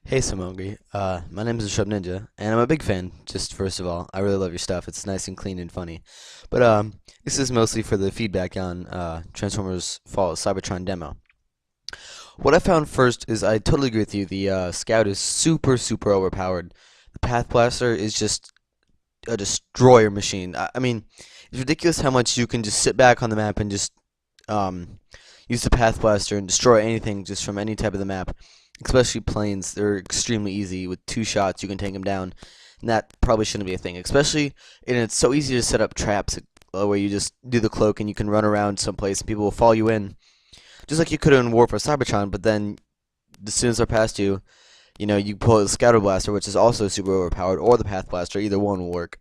Hey Samogi, my name is Shub Ninja, and I'm a big fan. Just first of all, I really love your stuff. It's nice and clean and funny. But this is mostly for the feedback on Transformers Fall of Cybertron demo. What I found first is I totally agree with you. The Scout is super overpowered. The Path Blaster is just a destroyer machine. I mean, it's ridiculous how much you can just sit back on the map and just um, use the Path Blaster and destroy anything just from any type of the map. Especially planes, they're extremely easy. With two shots, you can take them down, and that probably shouldn't be a thing. Especially, and it's so easy to set up traps where you just do the cloak and you can run around someplace and people will follow you in, just like you could in War for Cybertron. But then, as soon as they're past you, you pull the Scatter Blaster, which is also super overpowered, or the Path Blaster. Either one will work,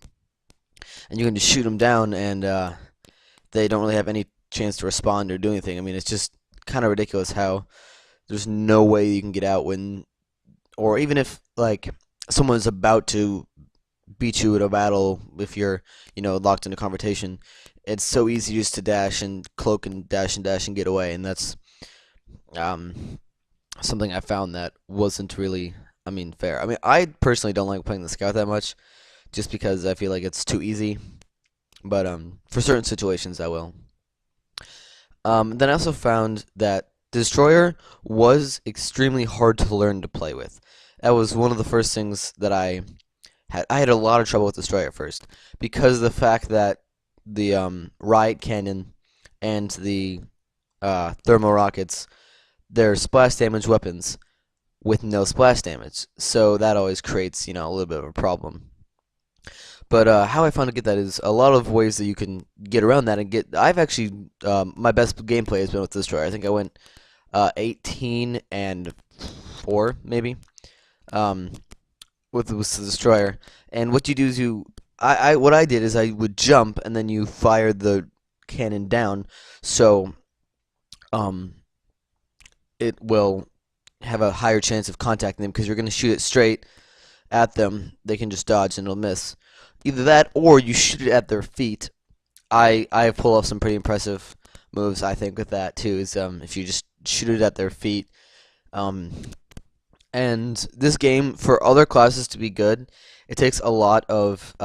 and you can just shoot them down, and they don't really have any chance to respond or do anything. I mean, it's just kind of ridiculous how there's no way you can get out when, or even if like someone's about to beat you in a battle, if you're locked in a confrontation, it's so easy just to dash and cloak and dash and get away, and that's um, something I found that wasn't really, I mean, fair. I mean, I personally don't like playing the scout that much, just because I feel like it's too easy. But for certain situations, I will. Then I also found that Destroyer was extremely hard to learn to play with. That was one of the first things that I had. I had a lot of trouble with Destroyer at first because of the fact that the riot cannon and the thermal rockets, they're splash damage weapons with no splash damage. So that always creates, a little bit of a problem. But how I found to get that is a lot of ways that you can get around that and get. I've actually my best gameplay has been with Destroyer. I think I went 18 and 4 maybe um, with the Destroyer. And what you do is what I did is I would jump and then you fire the cannon down, so um, it will have a higher chance of contacting them because you're going to shoot it straight at them. They can just dodge and it'll miss. Either that or you shoot it at their feet. I pull off some pretty impressive moves, I think, with that too. Is if you just shoot it at their feet. Um, and this game, for other classes to be good, it takes a lot of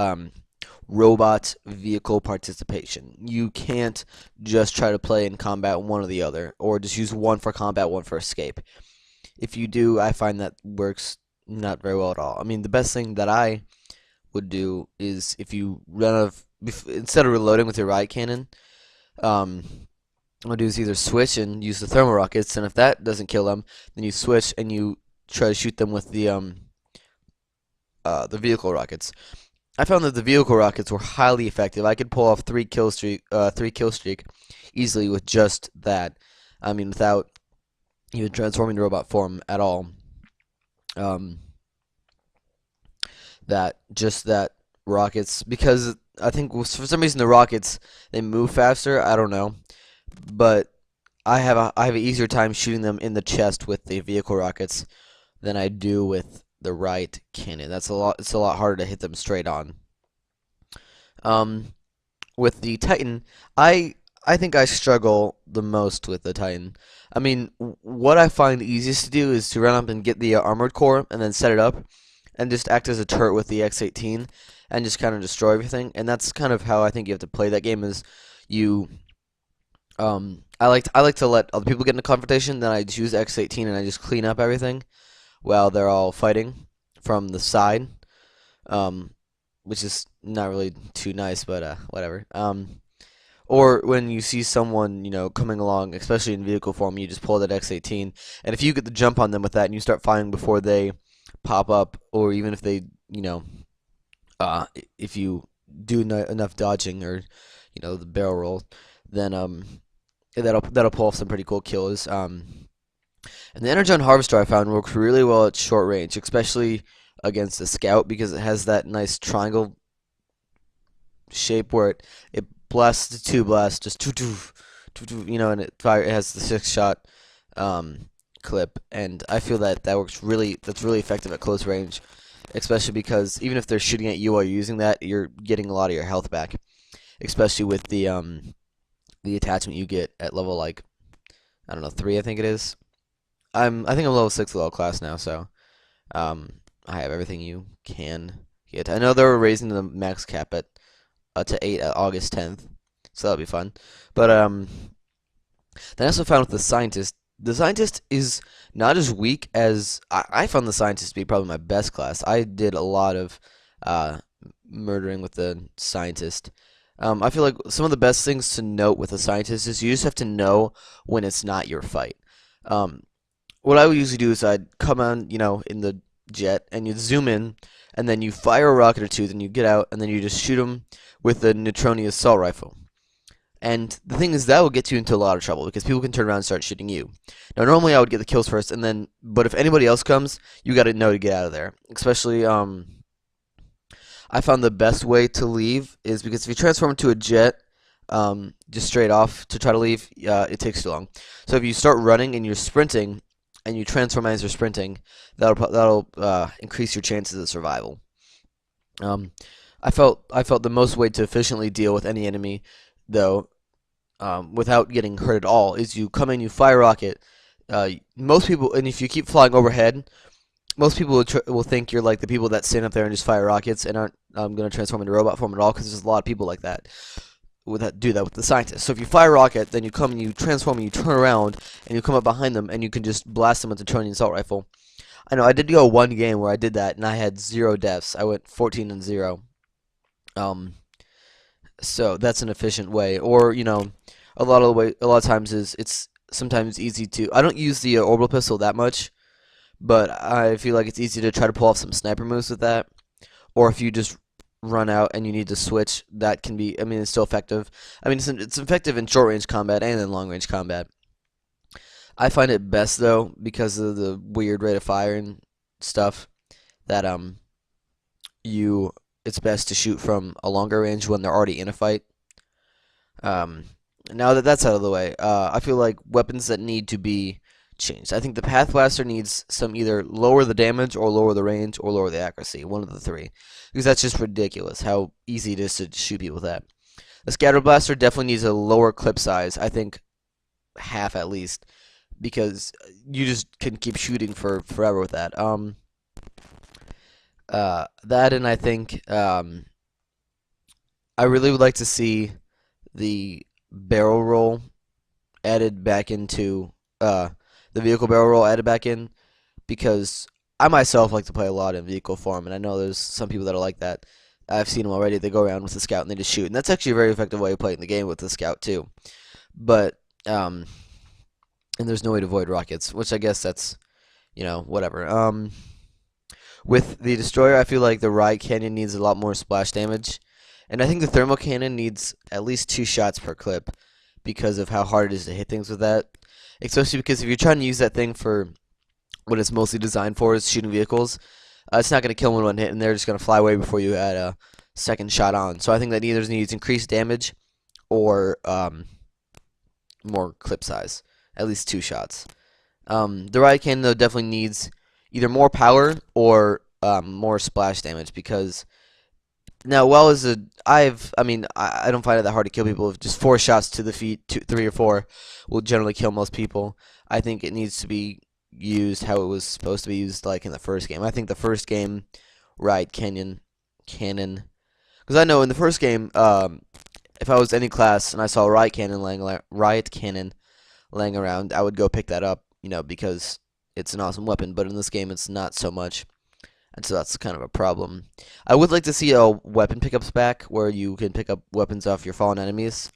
robot vehicle participation. You can't just try to play in combat one or the other, or just use one for combat, one for escape. If you do, I find that works not very well at all. I mean, the best thing that I would do is if you run out of instead of reloading with your riot cannon, um, what I'll do is either switch and use the thermal rockets, and if that doesn't kill them, then you switch and you try to shoot them with the vehicle rockets. I found that the vehicle rockets were highly effective. I could pull off three kill streak easily with just that. I mean, without even transforming to robot form at all. Um, that rockets, because I think for some reason the rockets, they move faster. I don't know, but I have an easier time shooting them in the chest with the vehicle rockets than I do with the right cannon. It's a lot harder to hit them straight on. Um, with the Titan, I think I struggle the most with the Titan. I mean, what I find easiest to do is to run up and get the armored core and then set it up and just act as a turret with the X-18 and just kind of destroy everything. And that's kind of how I think you have to play that game. Is you I like to let other people get in a confrontation, then I just use X-18 and I just clean up everything while they're all fighting from the side, um, which is not really too nice, but whatever. Or when you see someone, coming along, especially in vehicle form, you just pull that X-18, and if you get the jump on them with that and you start firing before they pop up, or even if they, if you do enough dodging or, the barrel roll, then that'll pull off some pretty cool kills. And the Energon Harvester I found works really well at short range, especially against the Scout because it has that nice triangle shape where it blasts the two blasts, just and it has the 6 shot clip, and I feel that that's really effective at close range, especially because even if they're shooting at you while you're using that, you're getting a lot of your health back, especially with the attachment you get at level like I don't know 3 I think it is. I think I'm level 6 with all class now, so Um, I have everything you can get. I know they're raising the max cap at to 8 at August 10th, so that'll be fun. But then I also found with the scientist is not as weak as I found the scientist to be probably my best class. I did a lot of uh, murdering with the scientist. I feel like some of the best things to note with a scientist is you just have to know when it's not your fight. Um, what I would usually do is I'd come on, in the jet, and you'd zoom in, and then you fire a rocket or two, then you get out, and then you just shoot them with the neutroni assault rifle. And the thing is, that will get you into a lot of trouble because people can turn around and start shooting you. Now, normally I would get the kills first, but if anybody else comes, you got to know to get out of there. Especially, I found the best way to leave is because if you transform into a jet, just straight off to try to leave, it takes too long. So if you start running and you're sprinting, and you transform as you're sprinting, that'll increase your chances of survival. Um, I felt the most way to efficiently deal with any enemy, though, without getting hurt at all, is you come in, you fire a rocket. Most people, and if you keep flying overhead, most people will think you're like the people that stand up there and just fire rockets and aren't going to transform into robot form at all, because there's a lot of people like that do that with the scientists. So if you fire a rocket, then you come and you transform and you turn around and you come up behind them and you can just blast them with the trunnion assault rifle. I know I did go one game where I did that and I had 0 deaths. I went 14 and 0. Um, so that's an efficient way. Or a lot of times is it's sometimes easy to. I don't use the orbital pistol that much, but I feel like it's easy to try to pull off some sniper moves with that. Or if you just run out and you need to switch, that can be. I mean, it's still effective. I mean, it's effective in short range combat and in long range combat. I find it best though because of the weird rate of fire and stuff that you it's best to shoot from a longer range when they're already in a fight. Um, Now that that's out of the way, I feel like weapons that need to be changed. I think the Path Blaster needs some either lower the damage or lower the range or lower the accuracy, one of the three, because that's just ridiculous how easy it is to shoot people with that. The Scatter Blaster definitely needs a lower clip size. I think half at least, because you just can keep shooting for forever with that. That and I think I really would like to see the barrel roll added back into the vehicle barrel roll added back in, because I myself like to play a lot in vehicle form, and I know there's some people that are like that. I've seen them already. They go around with the scout and they just shoot, and that's actually a very effective way of playing the game with the scout too. But and there's no way to avoid rockets, which I guess that's whatever. With the destroyer, I feel like the riot cannon needs a lot more splash damage, and I think the thermal cannon needs at least 2 shots per clip because of how hard it is to hit things with that. Especially because if you're trying to use that thing for what it's mostly designed for, is shooting vehicles, it's not going to kill them in one hit, and they're just going to fly away before you add a second shot on. So I think that either needs increased damage or more clip size, at least 2 shots. The riot cannon though definitely needs either more power or more splash damage, because now well as a I mean I don't find it that hard to kill people. If just 4 shots to the feet, 3 or 4 will generally kill most people. I think it needs to be used how it was supposed to be used, like in the first game. I think the first game riot cannon, because I know in the first game, if I was any class and I saw a riot cannon laying around, I would go pick that up, because it's an awesome weapon. But in this game, it's not so much, and so that's kind of a problem. I would like to see a weapon pickups back where you can pick up weapons off your fallen enemies.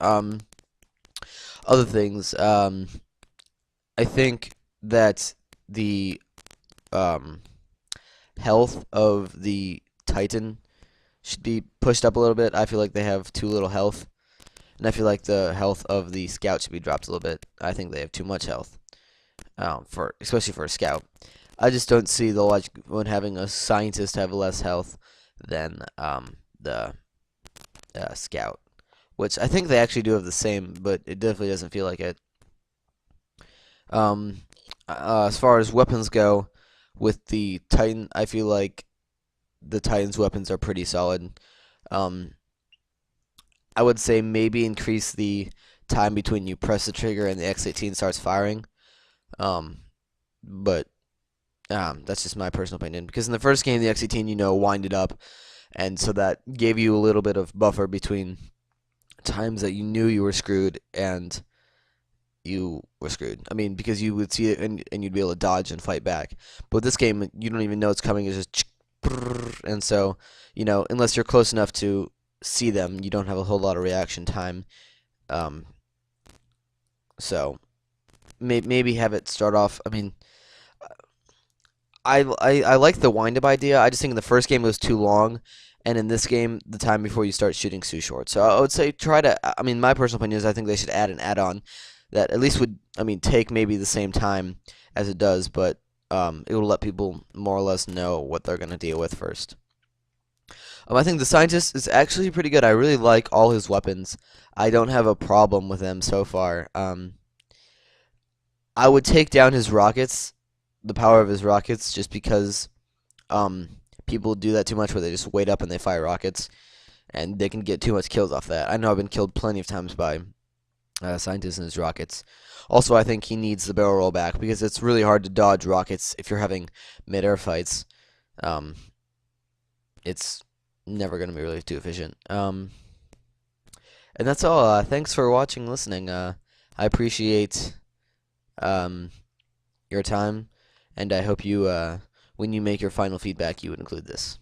Other things, I think that the health of the Titan should be pushed up a little bit. I feel like they have too little health, and I feel like the health of the Scout should be dropped a little bit. I think they have too much health, especially for a Scout. I just don't see the logic when having a Scientist have less health than the Scout, which I think they actually do have the same, but it definitely doesn't feel like it. Um, as far as weapons go, with the Titan, I feel like the Titan's weapons are pretty solid. Um, I would say maybe increase the time between you press the trigger and the X-18 starts firing. But That's just my personal opinion. Because in the first game, the X-18, winded up, and so that gave you a little bit of buffer between times that you knew you were screwed and you were screwed. I mean, because you would see it and you'd be able to dodge and fight back. But with this game, you don't even know it's coming. It's just and so, unless you're close enough to see them, you don't have a whole lot of reaction time. Um, so maybe have it start off. I mean, I like the wind-up idea. I just think in the first game it was too long, and in this game, the time before you start shooting's too short. So I would say try to. I mean, my personal opinion is I think they should add an add-on that at least would, take maybe the same time as it does, but it will let people more or less know what they're gonna deal with first. I think the scientist is actually pretty good. I really like all his weapons. I don't have a problem with them so far. I would take down his rockets, the power of his rockets, just because people do that too much where they just wait up and they fire rockets, and they can get too much kills off that. I know I've been killed plenty of times by scientists and his rockets. Also, I think he needs the barrel roll back because it's really hard to dodge rockets if you're having mid-air fights. Um, it's never going to be really too efficient. And that's all. Thanks for watching, listening. I appreciate um, your time, and I hope you, when you make your final feedback, you would include this.